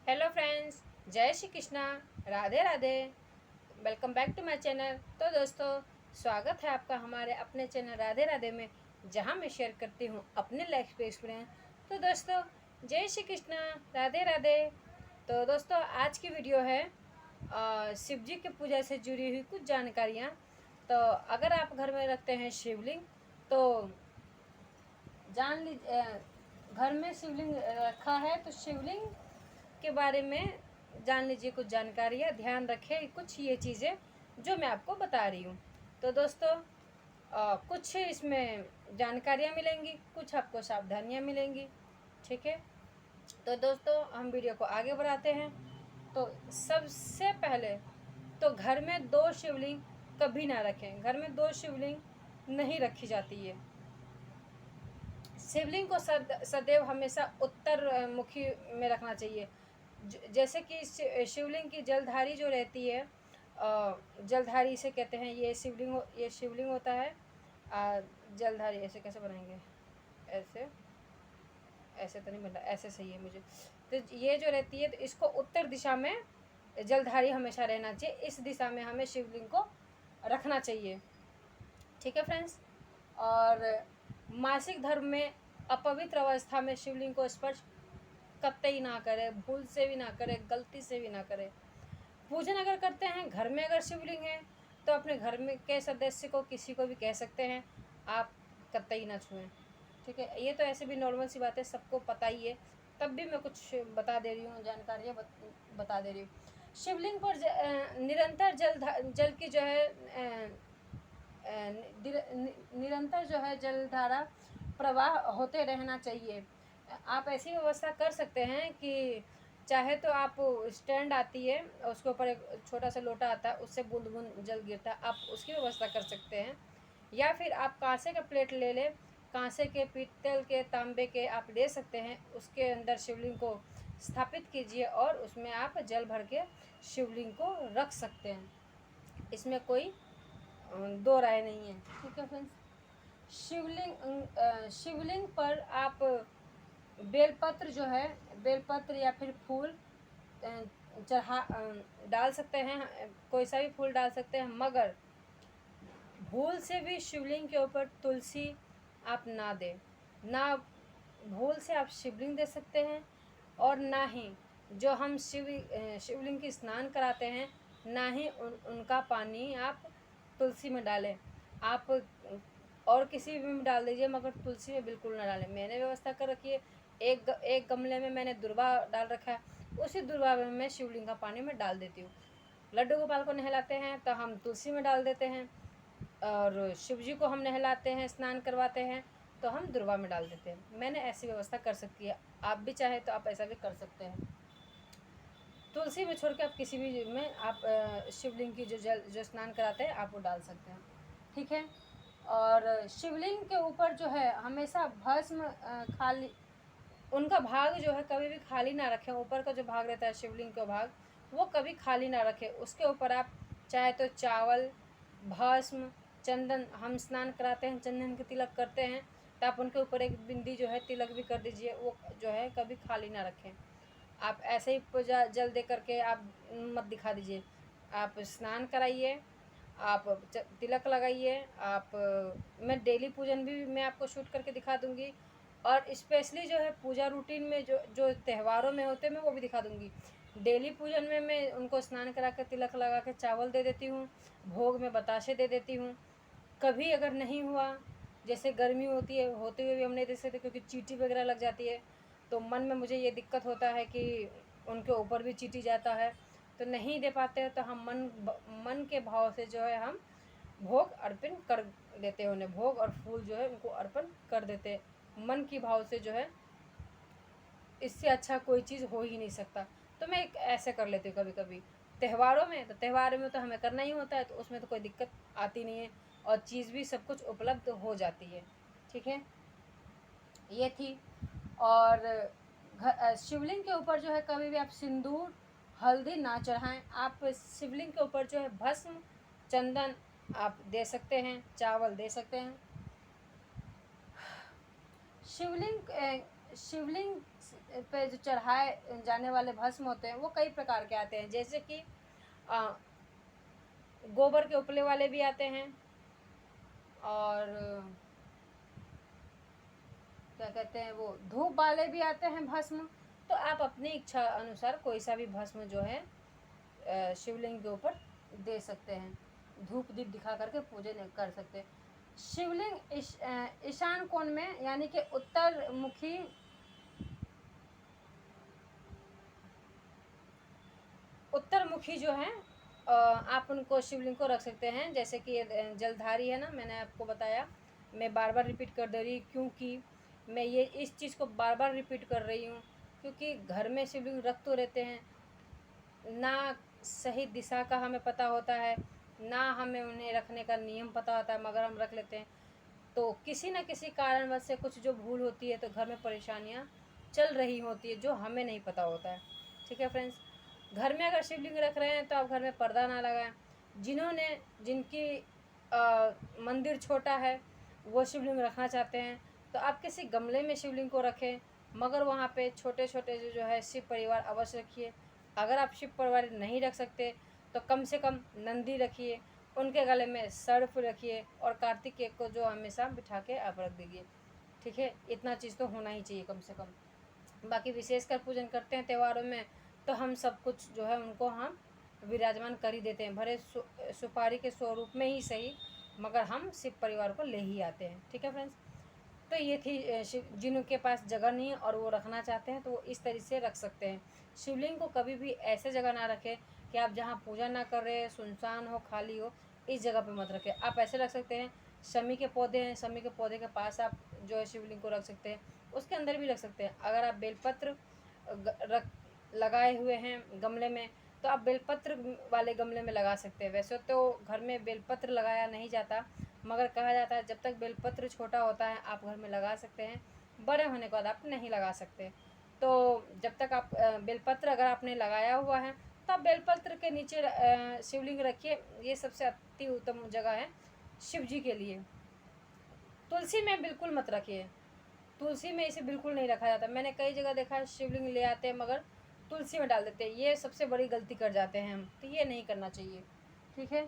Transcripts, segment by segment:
Hello friends, जय Shri Krishna, Radhe Radhe. Welcome back to my channel. तो दोस्तों, स्वागत है आपका हमारे अपने चैनल राधे राधे में, जहां मैं शेयर करती हूं अपने लाइफ के एक्सपीरियंस। तो दोस्तों, जय श्री कृष्णा, राधे राधे। तो दोस्तों, आज की वीडियो है शिव जी की पूजा से जुड़ी हुई कुछ जानकारियाँ। तो अगर आप घर में रखते हैं शिवलिंग, तो जान लीजिए, घर में शिवलिंग रखा है तो शिवलिंग के बारे में जान लीजिए कुछ जानकारियाँ। ध्यान रखें कुछ ये चीज़ें जो मैं आपको बता रही हूँ। तो दोस्तों, कुछ इसमें जानकारियाँ मिलेंगी, कुछ आपको सावधानियाँ मिलेंगी। ठीक है, तो दोस्तों हम वीडियो को आगे बढ़ाते हैं। तो सबसे पहले तो घर में दो शिवलिंग कभी ना रखें। घर में दो शिवलिंग नहीं रखी जाती है। शिवलिंग को सदैव हमेशा उत्तर मुखी में रखना चाहिए। जैसे कि शिवलिंग की जलधारी जो रहती है, जलधारी से कहते हैं, ये शिवलिंग होता है। जलधारी ऐसे कैसे बनाएंगे? ऐसे ऐसे तो नहीं बनता, ऐसे सही है मुझे। तो ये जो रहती है, तो इसको उत्तर दिशा में जलधारी हमेशा रहना चाहिए। इस दिशा में हमें शिवलिंग को रखना चाहिए। ठीक है फ्रेंड्स। और मासिक धर्म में अपवित्र अवस्था में शिवलिंग को स्पर्श कतई ना करे, भूल से भी ना करे, गलती से भी ना करे। पूजन अगर करते हैं, घर में अगर शिवलिंग है, तो अपने घर में के सदस्य को, किसी को भी कह सकते हैं, आप कतई ना छुएं। ठीक है, ये तो ऐसे भी नॉर्मल सी बात है, सबको पता ही है, तब भी मैं कुछ बता दे रही हूँ, जानकारियाँ बता दे रही हूँ। शिवलिंग पर निरंतर जल की जो है निरंतर जो है जलधारा प्रवाह होते रहना चाहिए। आप ऐसी व्यवस्था कर सकते हैं कि चाहे तो आप स्टैंड आती है, उसके ऊपर एक छोटा सा लोटा आता है, उससे बूंद बूंद जल गिरता है, आप उसकी व्यवस्था कर सकते हैं। या फिर आप कांसे का प्लेट ले लें, कांसे के, पीतल के, तांबे के आप ले सकते हैं। उसके अंदर शिवलिंग को स्थापित कीजिए और उसमें आप जल भर के शिवलिंग को रख सकते हैं। इसमें कोई दो राय नहीं है। ठीक है फ्रेंड्स। शिवलिंग पर आप बेलपत्र जो है, बेलपत्र या फिर फूल चढ़ा डाल सकते हैं। कोई सा भी फूल डाल सकते हैं, मगर भूल से भी शिवलिंग के ऊपर तुलसी आप ना दें। ना भूल से आप शिवलिंग दे सकते हैं, और ना ही जो हम शिवलिंग की स्नान कराते हैं, ना ही उनका पानी आप तुलसी में डालें। आप और किसी में डाल दीजिए, मगर तुलसी में बिल्कुल ना डालें। मैंने व्यवस्था कर रखी है, एक गमले में मैंने दुर्वा डाल रखा है, उसी दुर्वा में मैं शिवलिंग का पानी में डाल देती हूँ। लड्डू गोपाल को नहलाते हैं तो हम तुलसी में डाल देते हैं, और शिव जी को हम नहलाते हैं, स्नान करवाते हैं, तो हम दुर्वा में डाल देते हैं। मैंने ऐसी व्यवस्था कर सकती है, आप भी चाहे तो आप ऐसा भी कर सकते हैं। तुलसी में छोड़ के आप किसी भी में आप शिवलिंग की जो स्नान कराते हैं, आप वो डाल सकते हैं। ठीक है। और शिवलिंग के ऊपर जो है हमेशा भस्म खाली, उनका भाग जो है कभी भी खाली ना रखें। ऊपर का जो भाग रहता है शिवलिंग का भाग, वो कभी खाली ना रखें। उसके ऊपर आप चाहे तो चावल, भस्म, चंदन, हम स्नान कराते हैं, चंदन के तिलक करते हैं, तो आप उनके ऊपर एक बिंदी जो है तिलक भी कर दीजिए। वो जो है कभी खाली ना रखें। आप ऐसे ही पूजा जल दे करके आप मत दिखा दीजिए। आप स्नान कराइए, आप तिलक लगाइए। आप मैं डेली पूजन भी मैं आपको शूट करके दिखा दूँगी, और स्पेशली जो है पूजा रूटीन में जो जो त्योहारों में होते हैं, मैं वो भी दिखा दूँगी। डेली पूजन में मैं उनको स्नान करा कर, तिलक लगा के चावल दे देती हूँ, भोग में बताशे दे देती हूँ। कभी अगर नहीं हुआ, जैसे गर्मी होती है, होते हुए भी हम नहीं दे सकते क्योंकि चींटी वगैरह लग जाती है, तो मन में मुझे ये दिक्कत होता है कि उनके ऊपर भी चींटी जाता है, तो नहीं दे पाते हैं, तो हम मन के भाव से जो है हम भोग अर्पण कर देते हैं उन्हें। भोग और फूल जो है उनको अर्पण कर देते हैं मन की भाव से। जो है इससे अच्छा कोई चीज़ हो ही नहीं सकता। तो मैं ऐसे कर लेती हूँ कभी कभी त्योहारों में। तो त्योहारों में तो हमें करना ही होता है, तो उसमें तो कोई दिक्कत आती नहीं है, और चीज़ भी सब कुछ उपलब्ध हो जाती है। ठीक है, ये थी। और शिवलिंग के ऊपर जो है कभी भी आप सिंदूर, हल्दी ना चढ़ाएं। आप शिवलिंग के ऊपर जो है भस्म, चंदन आप दे सकते हैं, चावल दे सकते हैं। शिवलिंग शिवलिंग पे जो चढ़ाए जाने वाले भस्म होते हैं वो कई प्रकार के आते हैं, जैसे कि गोबर के उपले वाले भी आते हैं, और क्या कहते हैं वो धूप वाले भी आते हैं भस्म। तो आप अपनी इच्छा अनुसार कोई सा भी भस्म जो है शिवलिंग के ऊपर दे सकते हैं, धूप दीप दिखा करके पूजन कर सकते हैं। शिवलिंग ईशान कोण में यानी कि उत्तर मुखी जो है आप उनको शिवलिंग को रख सकते हैं। जैसे कि जलधारी है ना, मैंने आपको बताया, मैं बार बार रिपीट कर दे रही क्योंकि मैं ये इस चीज़ को बार बार रिपीट कर रही हूँ, क्योंकि घर में शिवलिंग रख तो रहते हैं, ना सही दिशा का हमें पता होता है, ना हमें उन्हें रखने का नियम पता होता है, मगर हम रख लेते हैं। तो किसी न किसी कारणवश से कुछ जो भूल होती है तो घर में परेशानियाँ चल रही होती है जो हमें नहीं पता होता है। ठीक है फ्रेंड्स, घर में अगर शिवलिंग रख रहे हैं तो आप घर में पर्दा ना लगाएं। जिनकी मंदिर छोटा है वो शिवलिंग रखना चाहते हैं तो आप किसी गमले में शिवलिंग को रखें, मगर वहाँ पे छोटे छोटे जो है शिव परिवार अवश्य रखिए। अगर आप शिव परिवार नहीं रख सकते तो कम से कम नंदी रखिए, उनके गले में सर्प रखिए, और कार्तिकेय को जो हमेशा बिठा के आप रख दीजिए। ठीक है, इतना चीज़ तो होना ही चाहिए कम से कम। बाकी विशेषकर पूजन करते हैं त्योहारों में तो हम सब कुछ जो है उनको हम विराजमान कर ही देते हैं, भले सुपारी के स्वरूप में ही सही, मगर हम शिव परिवार को ले ही आते हैं। ठीक है फ्रेंड्स, तो ये थी जिनके पास जगह नहीं है और वो रखना चाहते हैं तो वो इस तरीके से रख सकते हैं। शिवलिंग को कभी भी ऐसे जगह ना रखें कि आप जहाँ पूजा ना कर रहे, सुनसान हो, खाली हो, इस जगह पे मत रखें। आप ऐसे रख सकते हैं, शमी के पौधे हैं, शमी के पौधे के पास आप जो है शिवलिंग को रख सकते हैं, उसके अंदर भी रख सकते हैं। अगर आप बेलपत्र रख लगाए हुए हैं गमले में तो आप बेलपत्र वाले गमले में लगा सकते हैं। वैसे तो घर में बेलपत्र लगाया नहीं जाता, मगर कहा जाता है जब तक बेलपत्र छोटा होता है आप घर में लगा सकते हैं, बड़े होने के बाद आप नहीं लगा सकते। तो जब तक आप बेलपत्र अगर आपने लगाया हुआ है तो आप बेलपत्र के नीचे शिवलिंग रखिए, ये सबसे अति उत्तम जगह है शिव जी के लिए। तुलसी में बिल्कुल मत रखिए, तुलसी में इसे बिल्कुल नहीं रखा जाता। मैंने कई जगह देखा है शिवलिंग ले आते हैं मगर तुलसी में डाल देते हैं, ये सबसे बड़ी गलती कर जाते हैं हम, तो ये नहीं करना चाहिए। ठीक है,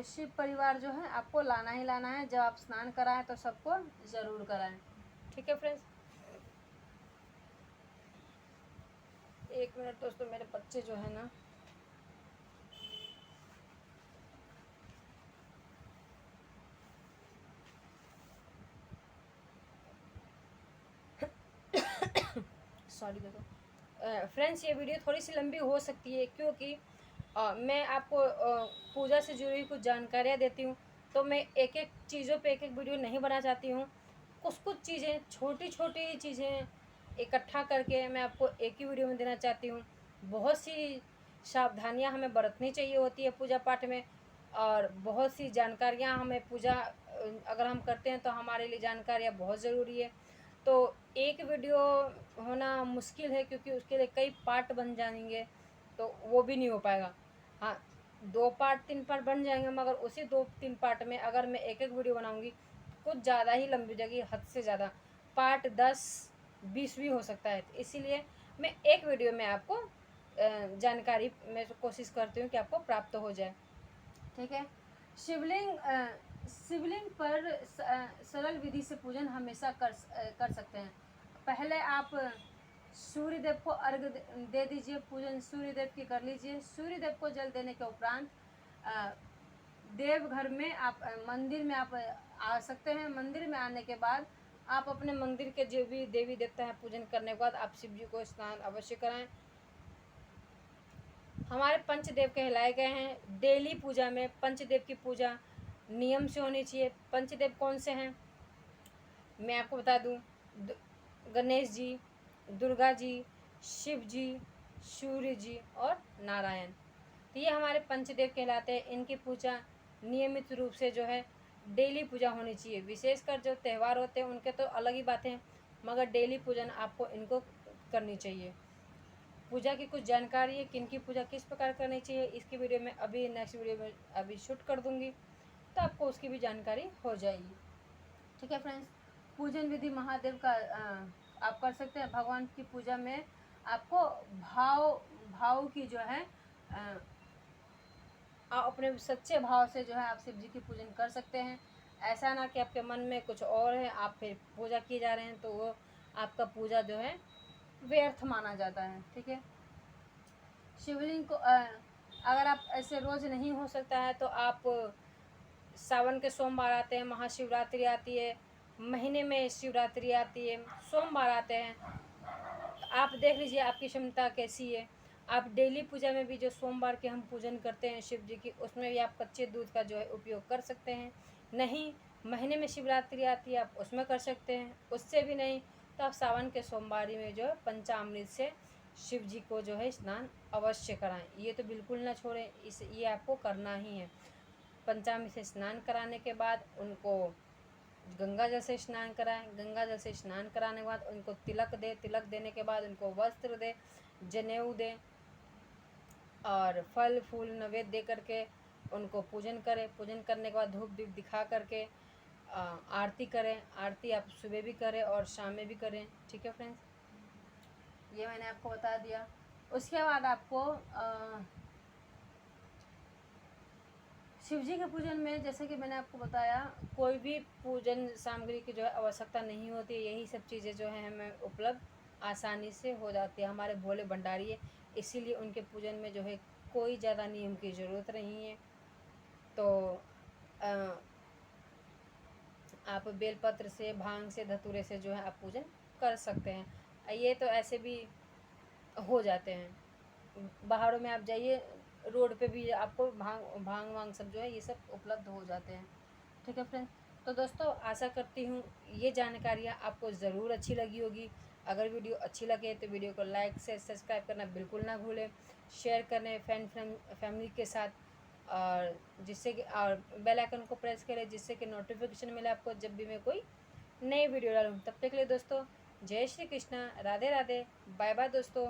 शिव परिवार जो है आपको लाना ही लाना है। जब आप स्नान कराएं तो सबको ज़रूर कराएं। ठीक है फ्रेंड्स, एक मिनट दोस्तों, मेरे बच्चे जो है ना सॉरी देखो फ्रेंड्स, ये वीडियो थोड़ी सी लंबी हो सकती है क्योंकि मैं आपको पूजा से जुड़ी कुछ जानकारियाँ देती हूँ, तो मैं एक एक चीज़ों पे एक एक वीडियो नहीं बना चाहती हूँ। कुछ चीज़ें, छोटी छोटी चीज़ें इकट्ठा करके मैं आपको एक ही वीडियो में देना चाहती हूँ। बहुत सी सावधानियाँ हमें बरतनी चाहिए होती है पूजा पाठ में, और बहुत सी जानकारियाँ हमें पूजा अगर हम करते हैं तो हमारे लिए जानकारियाँ बहुत ज़रूरी है। तो एक वीडियो होना मुश्किल है क्योंकि उसके लिए कई पार्ट बन जाएंगे तो वो भी नहीं हो पाएगा। हाँ, 2 पार्ट 3 पार्ट बन जाएंगे, मगर उसी 2-3 पार्ट में अगर मैं एक एक वीडियो बनाऊंगी कुछ ज़्यादा ही लंबी जाएगी, हद से ज़्यादा पार्ट 10-20 भी हो सकता है। तो इसीलिए मैं एक वीडियो में आपको जानकारी मैं कोशिश करती हूँ कि आपको प्राप्त हो जाए। ठीक है, शिवलिंग शिवलिंग पर सरल विधि से पूजन हमेशा कर सकते हैं। पहले आप सूर्य देव को अर्घ दे दीजिए, पूजन सूर्य देव की कर लीजिए। सूर्य देव को जल देने के उपरांत देवघर में आप मंदिर में आप आ सकते हैं। मंदिर में आने के बाद आप अपने मंदिर के जो भी देवी देवता हैं पूजन करने के बाद आप शिव जी को स्नान अवश्य कराएं। हमारे पंचदेव कहलाए गए हैं। डेली पूजा में पंचदेव की पूजा नियम से होनी चाहिए। पंचदेव कौन से हैं मैं आपको बता दूं, गणेश जी, दुर्गा जी, शिव जी, सूर्य जी और नारायण। तो ये हमारे पंचदेव कहलाते हैं। इनकी पूजा नियमित रूप से जो है डेली पूजा होनी चाहिए। विशेषकर जो त्यौहार होते हैं उनके तो अलग ही बातें हैं, मगर डेली पूजन आपको इनको करनी चाहिए। पूजा की कुछ जानकारी है, किन की पूजा किस प्रकार करनी चाहिए, इसकी वीडियो में अभी नेक्स्ट वीडियो में अभी शूट कर दूंगी तो आपको उसकी भी जानकारी हो जाएगी। ठीक है फ्रेंड्स। पूजन विधि महादेव का आप कर सकते हैं। भगवान की पूजा में आपको भाव की जो है आप अपने सच्चे भाव से जो है आप शिव जी की पूजन कर सकते हैं। ऐसा ना कि आपके मन में कुछ और है, आप फिर पूजा किए जा रहे हैं तो वो आपका पूजा जो है व्यर्थ माना जाता है। ठीक है। शिवलिंग को अगर आप ऐसे रोज़ नहीं हो सकता है तो आप सावन के सोमवार आते हैं, महाशिवरात्रि आती है, महीने में शिवरात्रि आती है, सोमवार आते हैं, तो आप देख लीजिए आपकी क्षमता कैसी है। आप डेली पूजा में भी जो सोमवार के हम पूजन करते हैं शिव जी की, उसमें भी आप कच्चे दूध का जो है उपयोग कर सकते हैं। नहीं, महीने में शिवरात्रि आती है, आप उसमें कर सकते हैं। उससे भी नहीं तो आप सावन के सोमवारी में जो है पंचामृत से शिव जी को जो है स्नान अवश्य कराएं। ये तो बिल्कुल ना छोड़ें, ये आपको करना ही है। पंचामृत से स्नान कराने के बाद उनको गंगा जल से स्नान कराएं। गंगा जल से स्नान कराने के बाद उनको तिलक दे। तिलक देने के बाद उनको वस्त्र दे, जनेऊ दे और फल फूल नैवेद्य दे करके उनको पूजन करें। पूजन करने के बाद धूप दीप दिखा करके आरती करें। आरती आप सुबह भी करें और शाम में भी करें। ठीक है फ्रेंड्स, ये मैंने आपको बता दिया। उसके बाद आपको शिव जी के पूजन में जैसे कि मैंने आपको बताया, कोई भी पूजन सामग्री की जो है आवश्यकता नहीं होती। यही सब चीज़ें जो है हमें उपलब्ध आसानी से हो जाती है। हमारे भोले भंडारी है, इसीलिए उनके पूजन में जो है कोई ज़्यादा नियम की ज़रूरत नहीं है। तो आप बेलपत्र से, भांग से, धतूरे से जो है आप पूजन कर सकते हैं। ये तो ऐसे भी हो जाते हैं। बाहरों में आप जाइए, रोड पे भी आपको भांग वांग सब जो है ये सब उपलब्ध हो जाते हैं। ठीक है फ्रेंड्स, तो दोस्तों आशा करती हूँ ये जानकारियाँ आपको ज़रूर अच्छी लगी होगी। अगर वीडियो अच्छी लगे तो वीडियो को लाइक से सब्सक्राइब करना बिल्कुल ना भूलें। शेयर करें फैमिली के साथ, और जिससे कि और बेल आइकन को प्रेस करें जिससे कि नोटिफिकेशन मिले आपको जब भी मैं कोई नई वीडियो डालूँ। तब तक के लिए दोस्तों जय श्री कृष्णा, राधे राधे, बाय बाय दोस्तों।